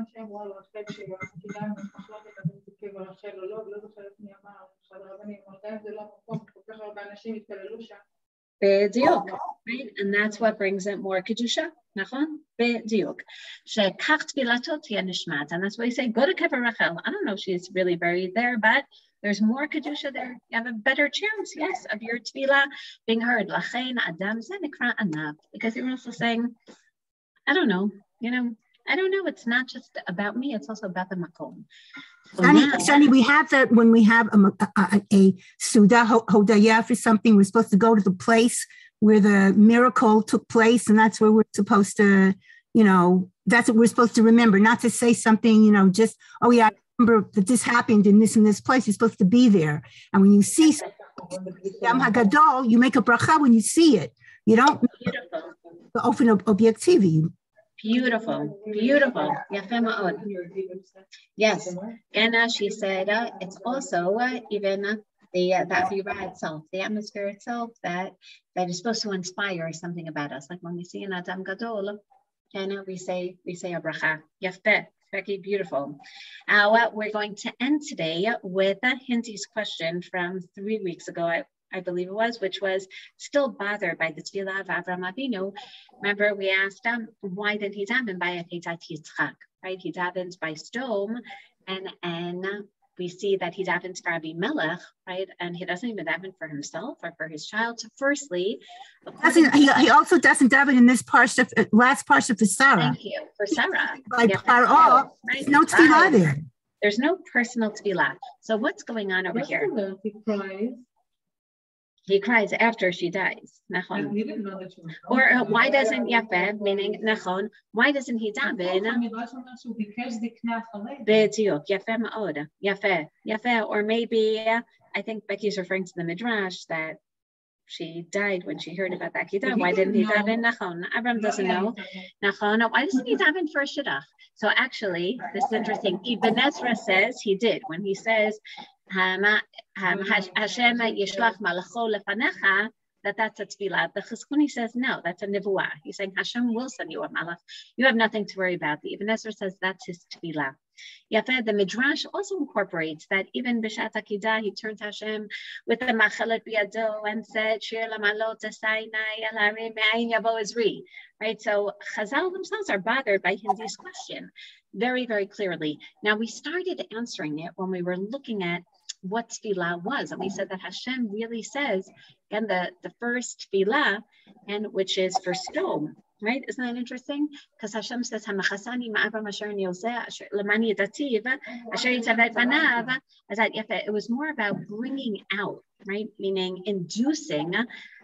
בדיוק, right? And that's what brings it more kedusha, נכון? בדיוק. שכך תפילתו תהיה נשמעת, and that's why you say, go to Kever Rachel. I don't know if she's really buried there, but there's more kedusha there. You have a better chance, yes, of your tefillah being heard. לכן אדם זה נקרא ענב, because you're also saying, I don't know, it's not just about me, it's also about the makom. Shani, we have that when we have a Suda Hodaya for something, we're supposed to go to the place where the miracle took place, and that's where we're supposed to, that's what we're supposed to remember, not to say something, just, oh yeah, I remember that this happened in this place, you're supposed to be there. And when you see Yam HaGadol, you make a bracha when you see it. You don't often objectivity. Beautiful. Yes. And she said it's also even the avira itself, the atmosphere itself that is supposed to inspire something about us. Like when we see an Adam Gadol, and we say a bracha. Yafeh, Becky, beautiful. We're going to end today with Hindi's question from 3 weeks ago, I believe it was, which was still bothered by the tefillah of Avraham Avinu. Remember, we asked him, why did he daven by Akedat Yitzchak? Right? He davens by stone, and we see that he davens for Abimelech, right? And he doesn't even daven for himself or for his child. So firstly, he also doesn't daven in this last parsha for Sarah. Thank you, for Sarah. By Paro, there's no tefillah there. There's no personal tefillah. So what's going on over here? He cries after she dies. Nachon. Or why doesn't Yafeh, meaning Nachon, why doesn't he daven? B'tiuk, Yafeh ma'od, Yafeh. Or maybe, I think Becky's referring to the Midrash that she died when she heard about that Kiddush. Why didn't he daven? Nachon. Abram doesn't know. Nachon. Why doesn't he daven for a shidduch? So actually, this is interesting. Ibn Ezra says he did when he says, Hashem yishlach malacho lefanecha, that's a tefillah. The Chizkuni says no, that's a nevuah. He's saying Hashem will send you a malach. You have nothing to worry about. The Ibn Ezra says that's his tefillah. Yafeh, the Midrash also incorporates that even B'shat Akidah, he turned to Hashem with the machalet biyado and said, Shir lamalot esainai alarim me'ayin yavo ezri. Right, so Chazal themselves are bothered by Hindi's question very, very clearly. Now, we started answering it when we were looking at what tefillah was, and we said that Hashem really says, again, the first tefillah, and which is for stone, right? Isn't that interesting? Because Hashem says, "Hamachasani ma'avam asher niyoseh lemani dativ asher yitzavet banav." It was more about bringing out, right? Meaning inducing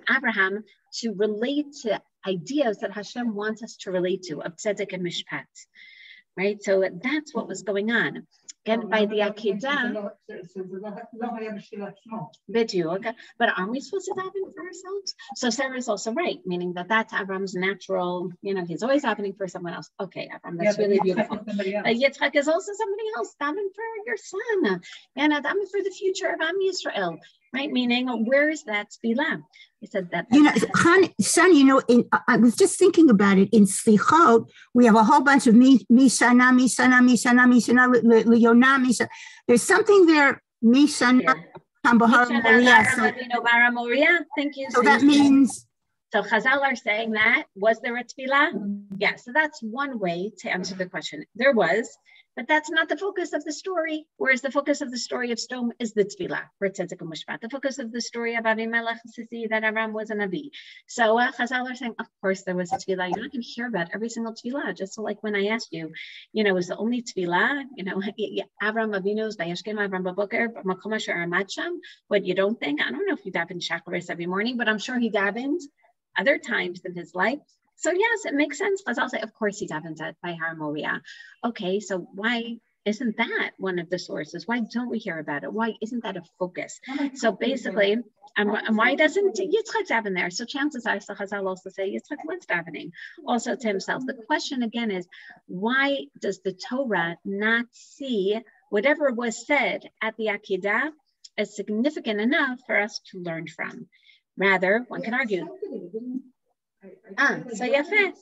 Abraham to relate to ideas that Hashem wants us to relate to, of tzedek and mishpat, right? So that's what was going on. Again, by the Akedah, but aren't we supposed to daven for ourselves? So Sarah is also right, meaning that that's Avram's natural, he's always davening for someone else. Okay, Avram, that's really beautiful. Yitzchak is also somebody else, daven for your son, and daven for the future of Am Yisrael, right? Meaning, where is that tefillah? He said that. Son, I was just thinking about it. In Slichot, we have a whole bunch of Mishana. There's something there, Mishana. Thank you. So that means. So Chazal are saying that, was there a tefillah? Yeah, so that's one way to answer the question. There was, but that's not the focus of the story. Whereas the focus of the story of Sdom is the tefillah, for tzedek and mishpat. The focus of the story of Avimelech is to see that Aram was a Navi. So Chazal are saying, of course there was a tefillah. You're not going to hear about every single tefillah. Just so like when I asked you, was the only tefillah, Avram Avinu's Vayashkem Avram Baboker, Makom Asher Amad Sham. What you don't think? I don't know if he davened Shacharis every morning, but I'm sure he davened other times in his life. So yes, it makes sense. Chazal say, of course he davens by Har Moriah. Okay, so why isn't that one of the sources? Why don't we hear about it? Why isn't that a focus? So basically, and why doesn't Yitzchak daven there? So chances are, so Chazal also say Yitzchak was davening also to himself. The question again is, why does the Torah not see whatever was said at the Akedah as significant enough for us to learn from? Rather, one can argue. So Yafeh.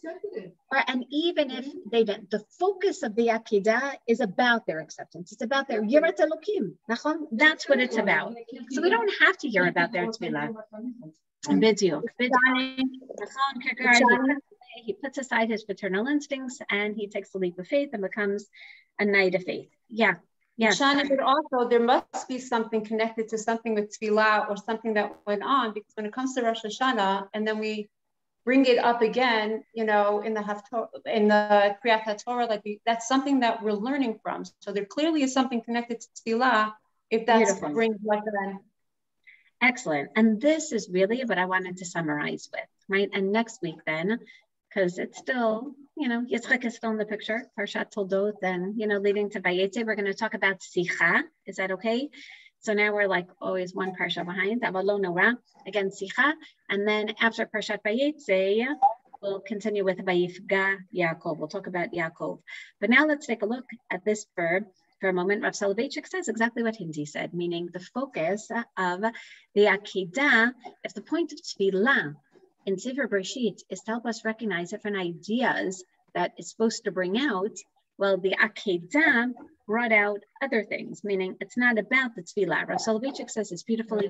And even if they don't, the focus of the Akedah is about their acceptance. It's about their Yirat Elokim. That's what it's about. So we don't have to hear about their tefillah. He puts aside his paternal instincts and he takes the leap of faith and becomes a knight of faith. Yeah. Yeah. Shani, but also there must be something connected to something with tefillah or something that went on, because when it comes to Rosh Hashanah, and then we bring it up again, in the Kriyat HaTorah, that's something that we're learning from. So there clearly is something connected to tefillah, if that's brings like that. Excellent. And this is really what I wanted to summarize with, right? And next week then, because it's still, Yitzchak is still in the picture, Parshat Toldot, then, leading to Vayetze, we're going to talk about Sicha. Is that okay? So now we're like always one Parsha behind, Avalo Norah, again, Sicha. And then after Parshat Vayetze, we'll continue with Vayifga Yaakov. We'll talk about Yaakov. But now let's take a look at this verb, For a moment, Rav Soloveitchik says exactly what Hindi said, meaning the focus of the Akedah, if the point of Tfilah in Sefer Bereshit is to help us recognize different ideas that it's supposed to bring out, well, the Akedah brought out other things, meaning it's not about the Tfilah. Rav Soloveitchik says this beautifully,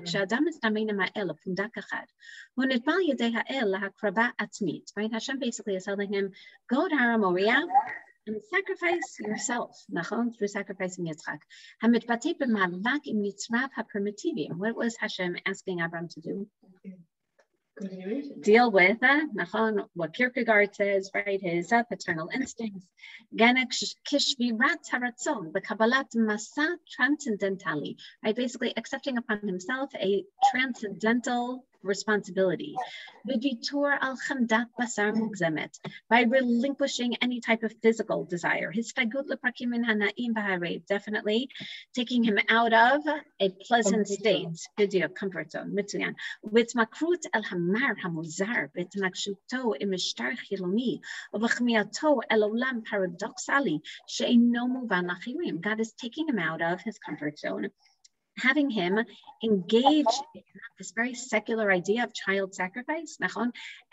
right? Hashem basically is telling him, go to Har Moriah and sacrifice yourself, through sacrificing Yitzchak. What was Hashem asking Abram to do? Deal with what Kierkegaard says, right? His paternal instincts. The Kabbalat Masa transcendentally, right? Basically accepting upon himself a transcendental responsibility. By relinquishing any type of physical desire. Definitely taking him out of a pleasant state, comfort zone. God is taking him out of his comfort zone, having him engage in this very secular idea of child sacrifice,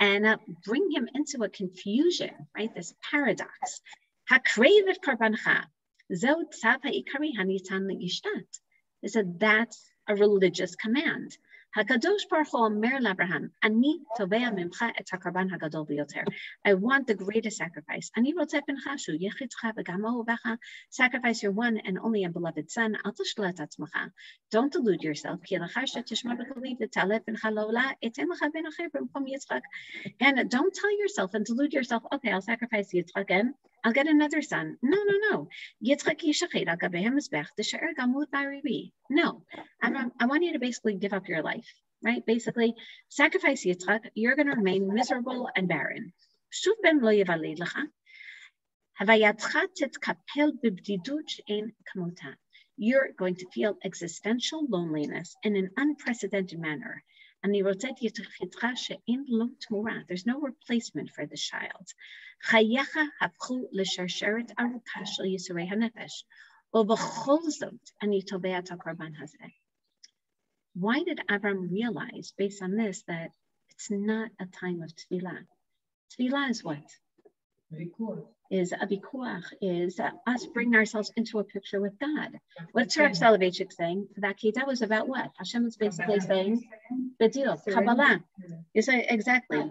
and bring him into a confusion, right? This paradox. They said that's a religious command. HaKadosh Baruch Hu Omer l'Abraham, Ani tovea mimcha et hakarban hagadol biyoter. I want the greatest sacrifice. Ani rotzeh pincha shu yechidcha v'gam ahuvecha. Sacrifice your one and only a beloved son. Al tishla et atzmacha. Don't delude yourself. Ki lachar shetishma b'kali v'taleh pincha lo'la etin lecha ben acher b'mkom Yitzchak. And don't tell yourself and delude yourself, okay, I'll sacrifice Yitzchak and I'll get another son. No. Yitzchak yishachid al gabei hamizbech d'she'er gamut ba'ribi. No, I want you to basically give up your life, right? Basically, sacrifice Yitzchak, you're going to remain miserable and barren. Shuv ben lo yivalid lecha. Havayatcha titkapel b'bdidut she'en kamota. You're going to feel existential loneliness in an unprecedented manner. There's no replacement for this child. Why did Abram realize, based on this, that it's not a time of tefillah? Tefillah is what? Is abikuach, is us bringing ourselves into a picture with God. What's Rav Soloveitchik saying? That Akedah was about what? Hashem is basically saying, the deal, Kabbalah. You say exactly.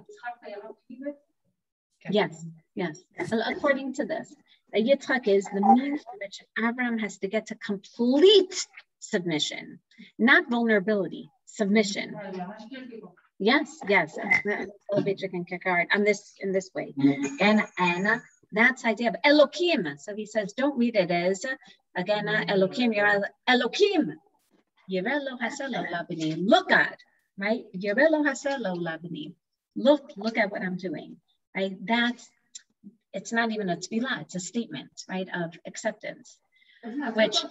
Yes. According to this, Yitzchak is the means to which Abraham has to get to complete submission, not vulnerability, submission. Yes. Soloveitchik and Kierkegaard in this way, and that's the idea of Elokim. So he says, don't read it as again Elokim. You're Elokim. Yireh lo haseh lo labini. Look at, right? Yireh lo haseh lo labini. Look at what I'm doing. Right? It's not even a tefillah. It's a statement, right, of acceptance. Which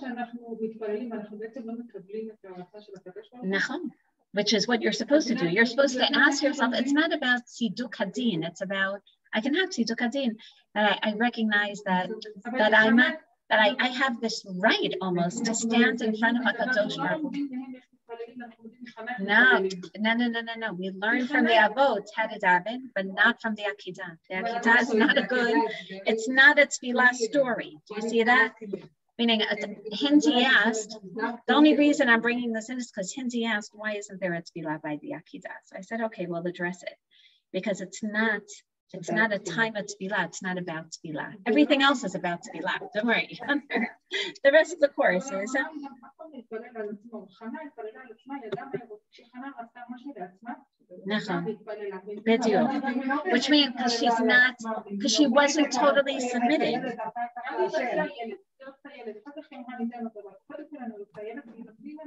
is what you're supposed to do. You're supposed to ask yourself, it's not about tziduk hadin, it's about, I can have tziduk hadin, that I recognize that I have this right almost to stand in front of HaKadosh Baruch Hu. No. We learn from the Avot how to daven, but not from the Akedah. The Akedah is not it's not a tefillah story. Do you see that? Meaning, Hindi asked, the only reason I'm bringing this in is because Hindi asked, why isn't there a tefillah by the Akedah? So I said, okay, we'll address it. Because it's not a time of tefillah, it's not about tefillah. Everything else is about tefillah, don't worry. The rest of the course is... Which means because she wasn't totally submitted.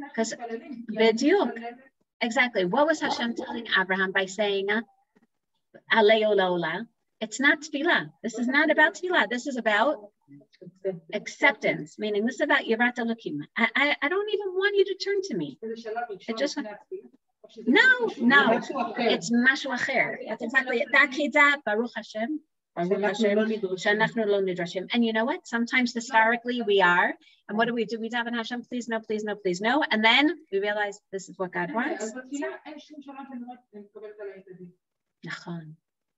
Because exactly, what was Hashem telling Abraham by saying Alei Ola Ola? It's not tefillah. This is not about tefillah. This is about acceptance, meaning this is about Yirat Elokim. I don't even want you to turn to me. It just no, it's mashu acher. That's exactly it. That Akedah, Baruch Hashem, And you know what? Sometimes historically we are. And what do? We daven Hashem, please no, please no, please no. And then we realize this is what God wants.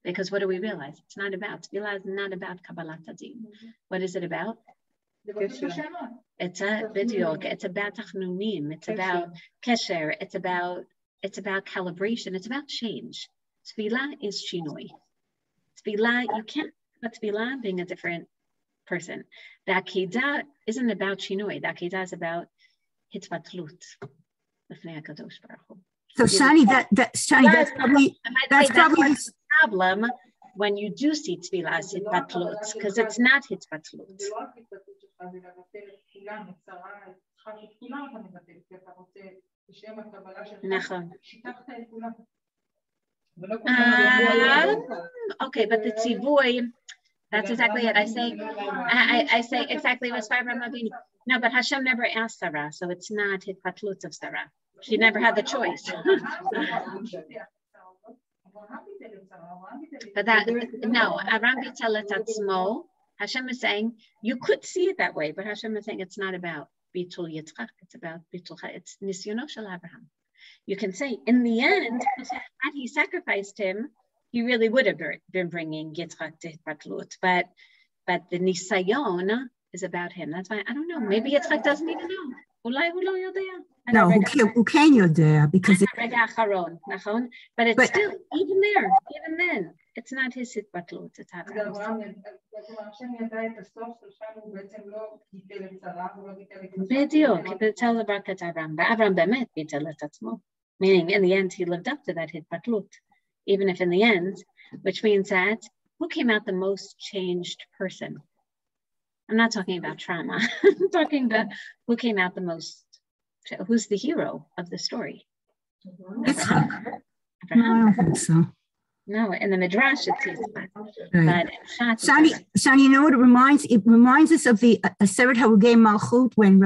Because what do we realize? It's not about, Tefillah is not about Kabbalat Hadin. What is it about? It's a video. It's about Tachnunim. It's about Kesher. It's about calibration. It's about change. Tefillah is Shinoi. Tefillah, you can't put Tefillah being a different person. The Akedah isn't about Shinoi. The Akedah is about Hitvatlut. So Shani, that's probably the problem when you do see Tefillah as Hitvatlut, because it's not Hitvatlut. Okay, but the tzivui, that's exactly it. I say exactly what's by Ramabini. No, but Hashem never asked Sarah, so it's not Hitvatlut of Sarah. She never had the choice. But that, no, Aram Bitelet Atzmo, Hashem is saying, you could see it that way, but Hashem is saying it's not about Bitul Yitzchak, it's about Bitul, it's Nisyono Shel Abraham. You can say, in the end, had he sacrificed him, he really would have been bringing Yitzchak to Hitvatlut, but the Nisayon is about him. That's why, I don't know, maybe Yitzchak doesn't even know. No, who can you there? Because but it's still, even then, it's not his hitbatlut. It's meaning in the end he lived up to that hitbatlut, even if in the end, which means that who came out the most changed person? I'm not talking about trauma. I'm talking about who came out the most, who's the hero of the story? Abraham. No, I don't think so. No, in the Midrash it's Yitzchak. Right. Shani, you know what it reminds? It reminds us of the Aseret Harugei Malchut when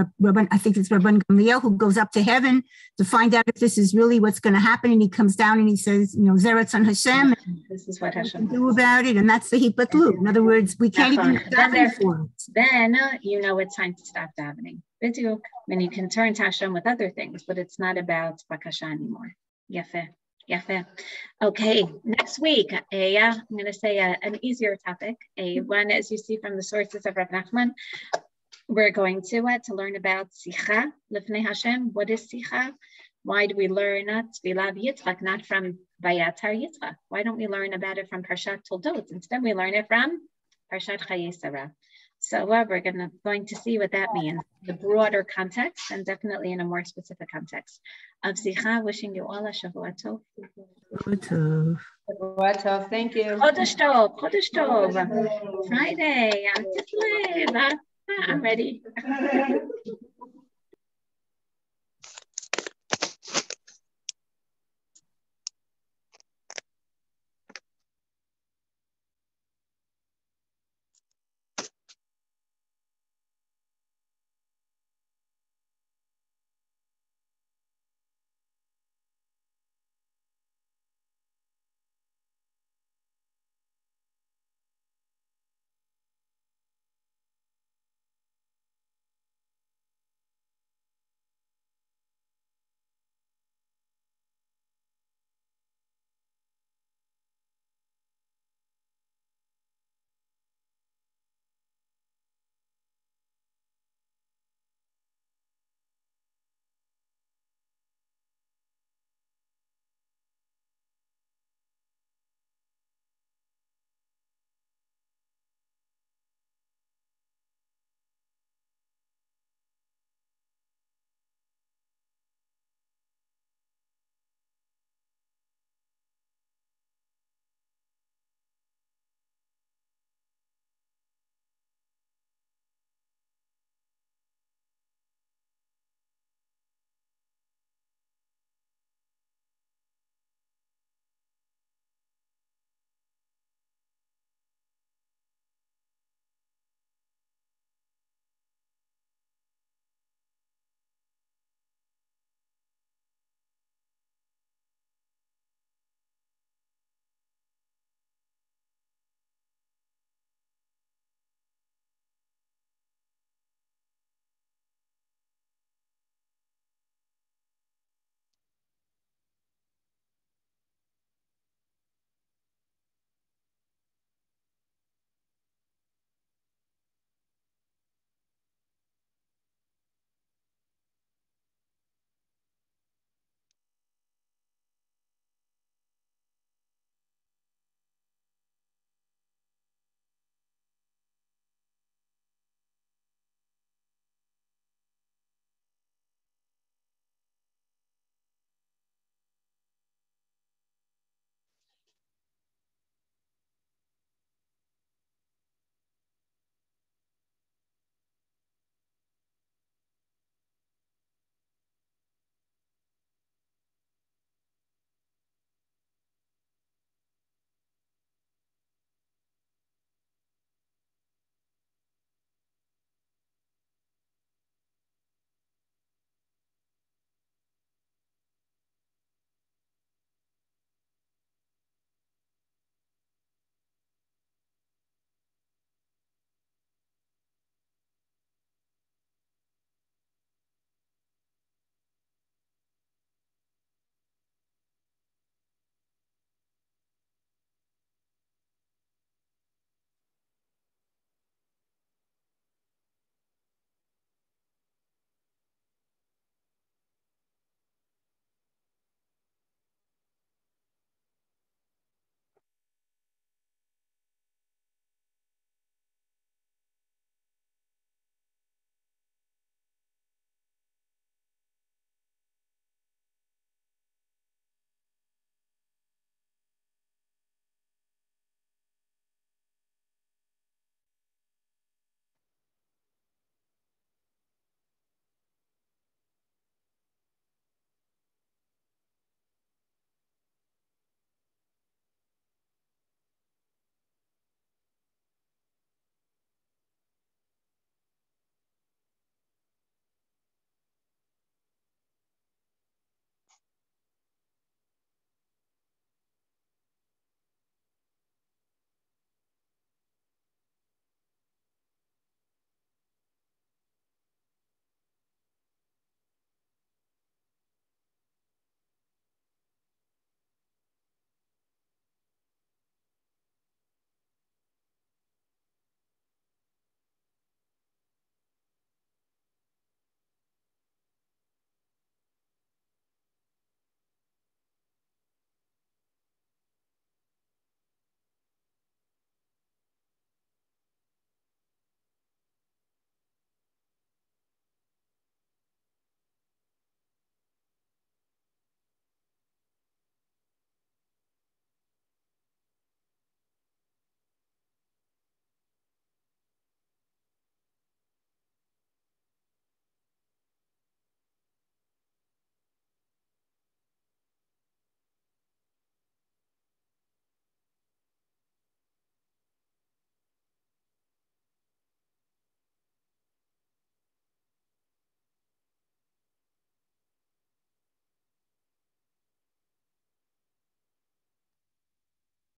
I think it's Rabban Gamliel who goes up to heaven to find out if this is really what's going to happen, and he comes down and he says, Zeretz on Hashem. This is what Hashem do about it, and that's the Hitbatlut. In other words, we can't even daven for it. Then you know it's time to stop davening. B'diuk. And you can turn to Hashem with other things, but it's not about Bakasha anymore. Yafeh. Okay, next week, I'm going to say an easier topic. One, as you see from the sources of Rav Nachman, we're going to learn about Sicha, Lifnei Hashem. What is Sicha? Why do we learn Tfilah Yitzchak, not from Vayatar Yitzchak? Why don't we learn about it from Parshat Toldot? Instead, we learn it from Parshat Chayei Sarah. So we're going to see what that means, the broader context, and definitely in a more specific context of Sicha. Wishing you all a Shavua Tov. Shavua Tov. Thank you. Chodesh Tov. Friday. I'm ready.